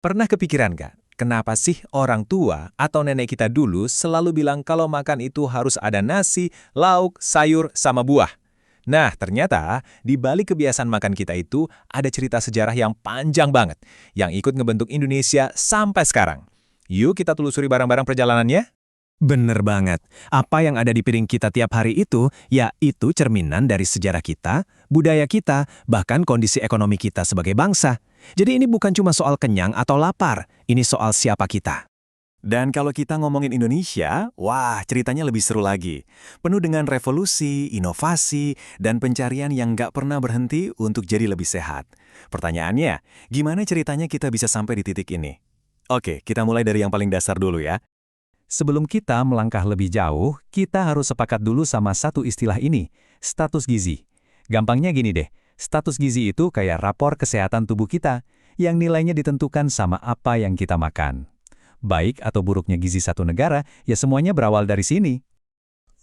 Pernah kepikiran nggak, kenapa sih orang tua atau nenek kita dulu selalu bilang kalau makan itu harus ada nasi, lauk, sayur, sama buah? Nah, ternyata di balik kebiasaan makan kita itu ada cerita sejarah yang panjang banget, yang ikut ngebentuk Indonesia sampai sekarang. Yuk kita telusuri barang-barang perjalanannya. Bener banget. Apa yang ada di piring kita tiap hari itu, ya itu cerminan dari sejarah kita, budaya kita, bahkan kondisi ekonomi kita sebagai bangsa. Jadi ini bukan cuma soal kenyang atau lapar, ini soal siapa kita. Dan kalau kita ngomongin Indonesia, wah ceritanya lebih seru lagi. Penuh dengan revolusi, inovasi, dan pencarian yang nggak pernah berhenti untuk jadi lebih sehat. Pertanyaannya, gimana ceritanya kita bisa sampai di titik ini? Oke, kita mulai dari yang paling dasar dulu ya. Sebelum kita melangkah lebih jauh, kita harus sepakat dulu sama satu istilah ini, status gizi. Gampangnya gini deh, status gizi itu kayak rapor kesehatan tubuh kita, yang nilainya ditentukan sama apa yang kita makan. Baik atau buruknya gizi satu negara, ya semuanya berawal dari sini.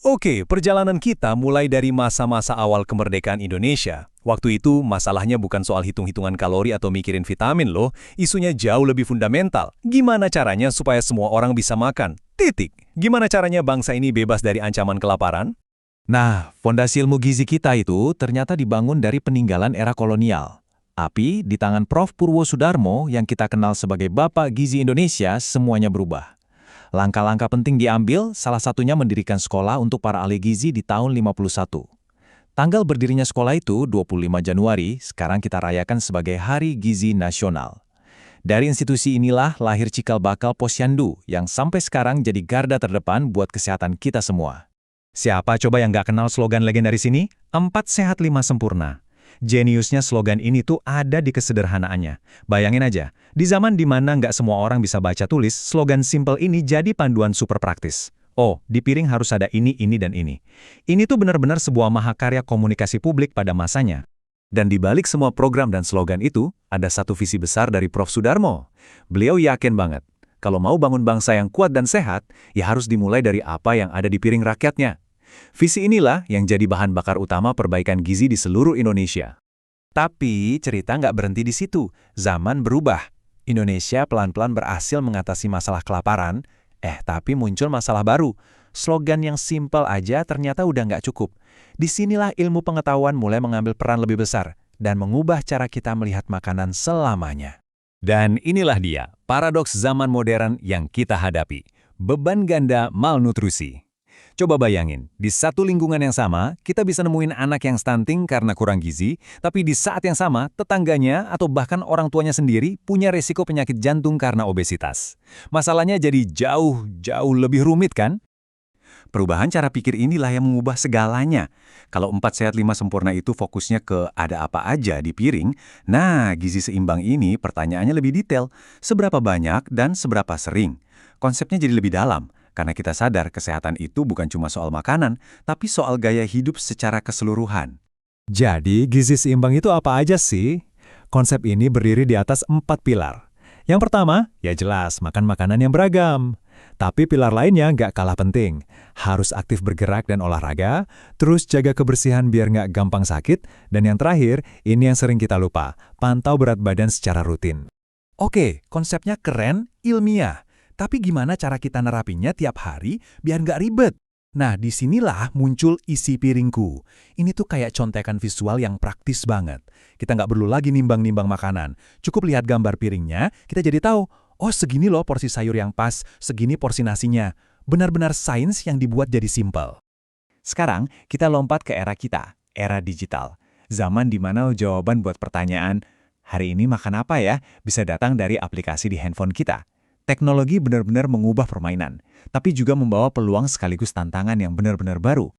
Oke, perjalanan kita mulai dari masa-masa awal kemerdekaan Indonesia. Waktu itu, masalahnya bukan soal hitung-hitungan kalori atau mikirin vitamin loh, isunya jauh lebih fundamental. Gimana caranya supaya semua orang bisa makan? Titik. Gimana caranya bangsa ini bebas dari ancaman kelaparan? Nah, fondasi ilmu gizi kita itu ternyata dibangun dari peninggalan era kolonial. Tapi di tangan Prof. Purwo Sudarmo yang kita kenal sebagai Bapak Gizi Indonesia, semuanya berubah. Langkah-langkah penting diambil, salah satunya mendirikan sekolah untuk para ahli gizi di tahun 51. Tanggal berdirinya sekolah itu 25 Januari, sekarang kita rayakan sebagai Hari Gizi Nasional. Dari institusi inilah lahir cikal bakal Posyandu yang sampai sekarang jadi garda terdepan buat kesehatan kita semua. Siapa coba yang nggak kenal slogan legendaris ini? 4 sehat 5 sempurna. Jeniusnya slogan ini tuh ada di kesederhanaannya. Bayangin aja, di zaman dimana nggak semua orang bisa baca tulis, slogan simple ini jadi panduan super praktis. Oh, di piring harus ada ini, dan ini. Ini tuh benar-benar sebuah mahakarya komunikasi publik pada masanya. Dan di balik semua program dan slogan itu, ada satu visi besar dari Prof. Sudarmo. Beliau yakin banget, kalau mau bangun bangsa yang kuat dan sehat, ya harus dimulai dari apa yang ada di piring rakyatnya. Visi inilah yang jadi bahan bakar utama perbaikan gizi di seluruh Indonesia. Tapi cerita nggak berhenti di situ. Zaman berubah. Indonesia pelan-pelan berhasil mengatasi masalah kelaparan, tapi muncul masalah baru. Slogan yang simpel aja ternyata udah nggak cukup. Disinilah ilmu pengetahuan mulai mengambil peran lebih besar dan mengubah cara kita melihat makanan selamanya. Dan inilah dia, paradoks zaman modern yang kita hadapi. Beban ganda malnutrisi. Coba bayangin, di satu lingkungan yang sama, kita bisa nemuin anak yang stunting karena kurang gizi, tapi di saat yang sama, tetangganya atau bahkan orang tuanya sendiri punya resiko penyakit jantung karena obesitas. Masalahnya jadi jauh lebih rumit kan? Perubahan cara pikir inilah yang mengubah segalanya. Kalau 4 sehat 5 sempurna itu fokusnya ke ada apa aja di piring, nah gizi seimbang ini pertanyaannya lebih detail. Seberapa banyak dan seberapa sering? Konsepnya jadi lebih dalam. Karena kita sadar kesehatan itu bukan cuma soal makanan, tapi soal gaya hidup secara keseluruhan. Jadi, gizi seimbang itu apa aja sih? Konsep ini berdiri di atas 4 pilar. Yang pertama, ya jelas, makan makanan yang beragam. Tapi pilar lainnya nggak kalah penting. Harus aktif bergerak dan olahraga, terus jaga kebersihan biar nggak gampang sakit, dan yang terakhir, ini yang sering kita lupa, pantau berat badan secara rutin. Oke, konsepnya keren, ilmiah. Tapi gimana cara kita nerapinya tiap hari biar nggak ribet? Nah, disinilah muncul isi piringku. Ini tuh kayak contekan visual yang praktis banget. Kita nggak perlu lagi nimbang-nimbang makanan. Cukup lihat gambar piringnya, kita jadi tahu, oh segini loh porsi sayur yang pas, segini porsi nasinya. Benar-benar sains yang dibuat jadi simpel. Sekarang, kita lompat ke era kita, era digital. Zaman di mana jawaban buat pertanyaan, hari ini makan apa ya, bisa datang dari aplikasi di handphone kita. Teknologi benar-benar mengubah permainan, tapi juga membawa peluang sekaligus tantangan yang benar-benar baru.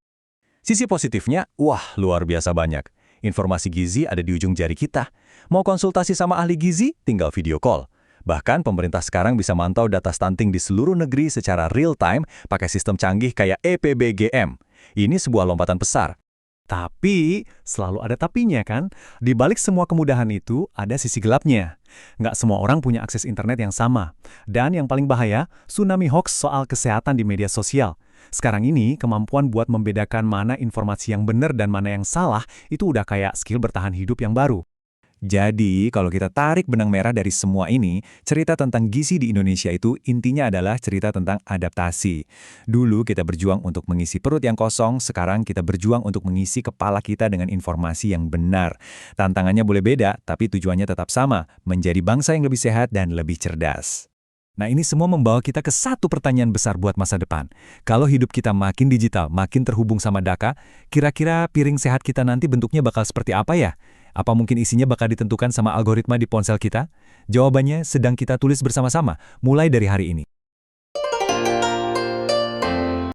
Sisi positifnya, wah luar biasa banyak. Informasi gizi ada di ujung jari kita. Mau konsultasi sama ahli gizi, tinggal video call. Bahkan pemerintah sekarang bisa mantau data stunting di seluruh negeri secara real-time pakai sistem canggih kayak EPBGM. Ini sebuah lompatan besar. Tapi, selalu ada tapinya kan? Di balik semua kemudahan itu, ada sisi gelapnya. Nggak semua orang punya akses internet yang sama. Dan yang paling bahaya, tsunami hoax soal kesehatan di media sosial. Sekarang ini, kemampuan buat membedakan mana informasi yang benar dan mana yang salah, itu udah kayak skill bertahan hidup yang baru. Jadi, kalau kita tarik benang merah dari semua ini, cerita tentang gizi di Indonesia itu intinya adalah cerita tentang adaptasi. Dulu kita berjuang untuk mengisi perut yang kosong, sekarang kita berjuang untuk mengisi kepala kita dengan informasi yang benar. Tantangannya boleh beda, tapi tujuannya tetap sama, menjadi bangsa yang lebih sehat dan lebih cerdas. Nah, ini semua membawa kita ke satu pertanyaan besar buat masa depan. Kalau hidup kita makin digital, makin terhubung sama data, kira-kira piring sehat kita nanti bentuknya bakal seperti apa ya? Apa mungkin isinya bakal ditentukan sama algoritma di ponsel kita? Jawabannya sedang kita tulis bersama-sama, mulai dari hari ini.